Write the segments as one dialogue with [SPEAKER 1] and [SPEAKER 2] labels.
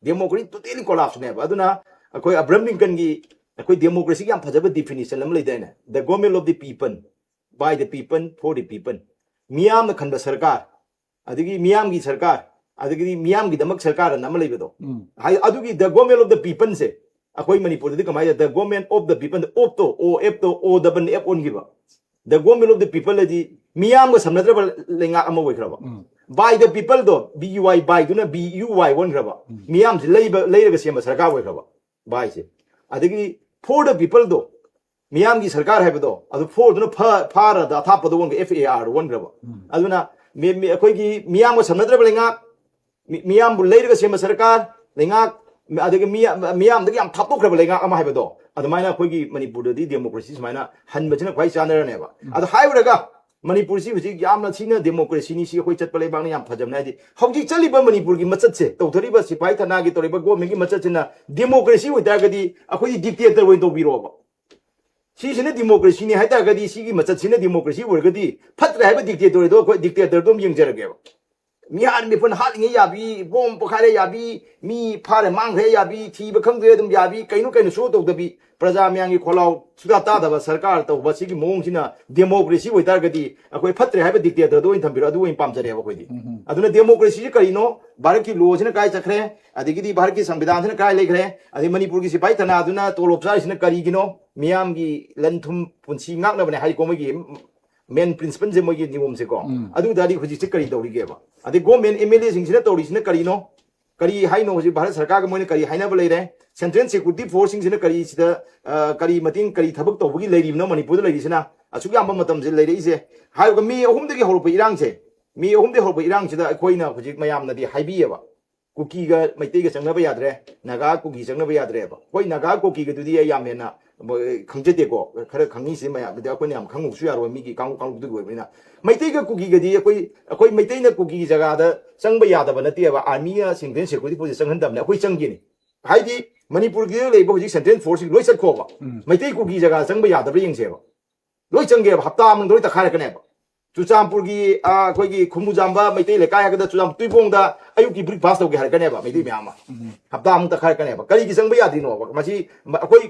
[SPEAKER 1] democracy totally collapse ne ba aduna akoi Abraham Lincoln gi akoi democracy yam phajaba definition lam lei dane the government of the people by the people for the people miyam na khanba sarkar adigi miyam gi sarkar adigi miyam gi damak sarkar nam lei bedo hai adugi the government of the people se akoi manipur di kamai the government of the people of to o f to o double f on gi ba the government of the people di miyam ga samnadra lenga ama wai kraba by the people do BUY by do na BUY one kraba miyam se lei ga sema sarkar wai kraba by se adigi for the people do miyam gi sarkar hai bedo adu for do na phara da thap do won FAR one kraba aduna me akoi gi miyam ga samnadra lenga miyam bu lei ga sema sarkar lenga adigi miyam da yam thap kraba lenga ama hai bedo adamaina akoi gi manipur di democracy smaina han bachina kwai chanara ne ba adu hai uraga Manipur si huji yamna sina democracy ni si khoi chat palai bang ni yam phajam na di hauji chali ba Manipur gi machat se tawthari ba sipai thana gi tori ba government gi machat china democracy oi ta gadi akhoi dictator oi to biro ba si sina democracy ni hai ta gadi si gi machat sina democracy oi gadi phatra hai ba dictator do khoi dictator dom yeng jarage ba mi an mi pun hal ngi ya bi bom pokhare ya bi mi phare mang he ya bi thi ba khang de dum ya bi kainu so to da bi praja myang gi kholau suda ta da ba sarkar to ba si gi mong sina democracy oi tar gadi akoi phatre hai ba dictator do in thambiro adu in pam jare ba khoi di aduna democracy ji kari no bharat ki law sina kai chakre adigi di bharat ki samvidhan sina kai lekhre adi manipur gi sipai thana aduna tolop sar sina kari gi no miyam gi lanthum punsi ngak na bane hai ko gi main principle je mo gi niwom se ko adu dari khuji se kari dawri ge ba adi government MLA sing sina tawri sina kari no kari hai no ji bharat sarkar ga moine kari haina ba leire central security force sing sina kari sida kari mating kari thabak tawgi leiri no manipur da leiri sina asuk yam matam je leire ise hai ga mi ahum de gi hor pa irang se mi ahum de hor pa irang sida koina khuji mayam na di haibi ba kuki ga maitai ga changna ba yadre naga kuki changna ba yadre ba koi naga kuki ga dudi yam hena khangje ko khara khangi se maya bida ko ne am khangu su yaro mi gi kang kang du go bina maitai ga kuki ga di koi maitai na kuki jaga da changba yada ba na te ba army a singden security force changhan dam na koi changi ni haidi manipur gi le ba ji central force loi sat ko ba maitai kuki jaga changba yada ba yeng se ba loi changge ba hapta mang doi ta khara ka ne ba Chuchampur gi koi gi khumbu jamba maitai le kaya ga da chujam tuipong da ayuk ki breakfast to gi har ka ne ba maitai myama hapta mang ta khara ka ne ba kari gi changba yadi no ba masi koi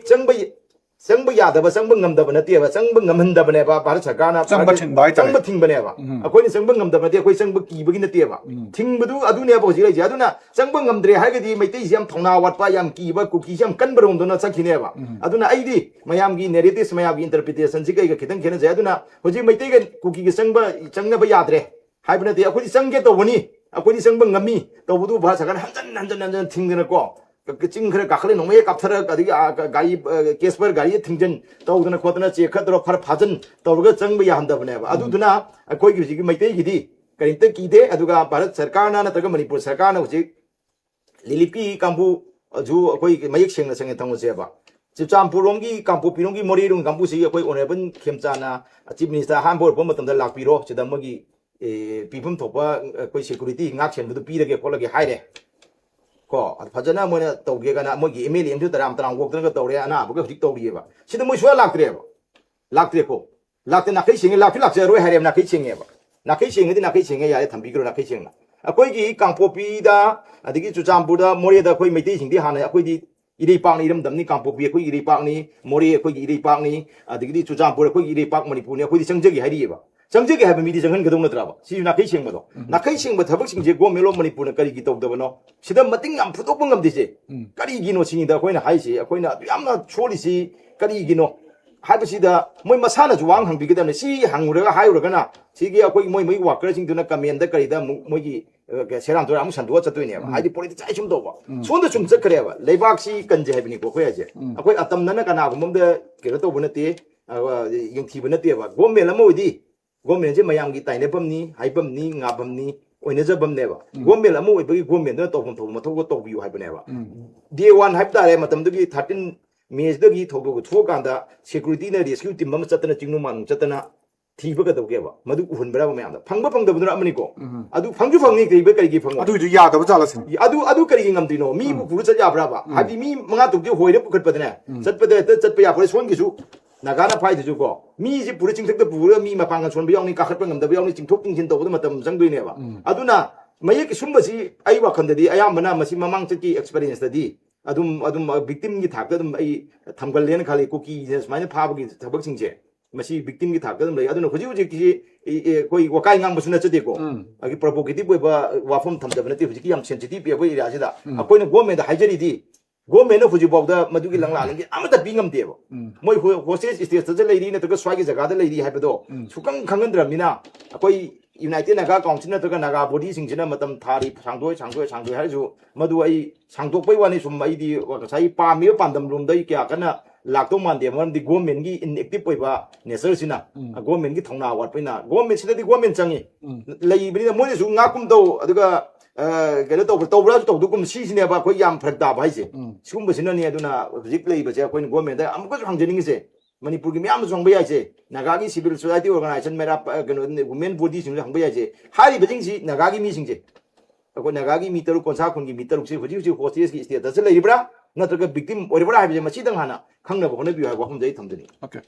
[SPEAKER 1] changba yadaba changba ngamdaba nate ba changba ngamhandaba ne ba bharat sarkar na changba thingba ne ba akoi ni changba ngamdaba nate akoi changba kibagi nate ba thingbudu adu ne ba hoji lai aduna changba ngamdre hagadi maitai jam thongna watpa yam kiba kuki jam kanbarom dona chakhine ba aduna aidi mayam gi narratives mayam gi interpretation ji kai ga khitang khena ja aduna hoji maitai ga kuki ga changna ba yadre haibna te akoi changge to bani akoi ni changba ngami to budu bharat sarkar hanjan thingdena ko ching khare kakhale no me kapthara adi gai case per gari thingjan tawdana khotna che khadro phar phajan tawga changba ya handa bane ba aduna akoi gi maitai gi di karinta ki de aduga bharat sarkar na taga manipur sarkar na hoji lilipi kambu ju akoi mayek sengna sange thangmo se ba Chuchampur rom gi kampu pirong gi mori rung kampu si akoi honorable khemchana chief minister hambor pom matam da lakpiro chida magi pipum thopa akoi security ngak chen du pirage kolage haire ko fajana moina tawge kana mogi MLA amdu taram tarang wok tanga tawre ana buga hik tawri ba sida mo shwa laktre ko lakte na kai singe lakse roi harem na kai singe ba na kai singe ya thambi gro na kai singna akoi gi kangpopi da adigi Chuchampur da mori da koi maitai sing di hana akoi di iri pak ni ram dam ni kangpopi akoi iri pak ni mori akoi iri pak ni adigi Chuchampur akoi iri pak manipur ni akoi di sangjagi hari ba Sangjagi have a meeting and Gadon Trava. See you nakishing Mado. Nakishing but having Jago Melo Manipur Kari of the Vano. See them Mating and put open of this day. Karigino singing the Queen Haisi, a Queen. I'm not surely see Karigino. Habasida, Moy Masana to one hung bigger than see Hangura High Rogana. See a quick Moy Walker to not come in the Karida Mogi Seran to Ramus and what's a twin. I depolitization over. So the Sum Zakareva, Lebaxi can have any Coquaja. A quite Atam Nanaka, the Kerato Bonati, young Tibanativa, Gomela Modi. Government je mayam gi taine pam ni haipam ni ngapam ni oine ja bam neba government amu oi government da tawfam thom mathau go tawbiu haiba neba day 1 haip tare matam gi 13 May da gi thogo go kanda security na rescue team mam chatna chingnu man chatna thiba ga dawge ba madu uhun bra ba mayam da phangba phangda budra amani ko adu phangju phangni kai ba kai gi phang
[SPEAKER 2] adu ya da ba jala sin
[SPEAKER 1] adu kari gi ngamdi no mi bu kuru cha ya bra ba habi mi manga tukti hoire pukhat padna chatpada chatpa ya pore son gi su Nagana fight to go. Me, Puriching took the Pura, me, my pang and Son beyond Kakapang, the beyond Ting Toking into the Matam Zanguineva. Aduna, mayek sumbasi ai wakhandadi ayamana masi mamang chaki experience tadi adum victim gi thak adum ai thamgal len khali kuki smine phab gi thabak singje masi victim gi thak adum lai aduna huji huji ki koi wakai ngang basuna chade ko agi provocative boy ba wafam thamjabna ti huji ki yam sensitive ya boy ira sida akoina government da hajari di government huji bawda madugi langla langi amata bingam debo moi hostage state ta leiri na to swagi jaga da leiri haibado sukang khangandramina akoi United Naga Council nꯠꯇ꯭ꯔꯒ Naga body singina matam thari sangdoi haisu madu ai sangdokpai wani sum aidi sai pami pandam room dai kya kana lakto mande man di government gi inactive poiba nature sina government gi thongna wat paina government sina di government changi lei bini mo ni su nga kum do aduga kelo to bra to du kum si sine ba khoi yam phrak da ba haise sum ba sina ni aduna hujik lei ba je khoi government da am ko hangjening se Manipur ki miyam song baya je Nagagi civil society organization mera women body sing hang baya je hari bajing si Nagagi mi sing je ko Nagagi mi taru konsa kun gi mi taru si huji hostage ki state da se lai bra na to victim ori bra ha je machi dang hana khang na bo na bi ha ko hum jai tham jani
[SPEAKER 2] Okay.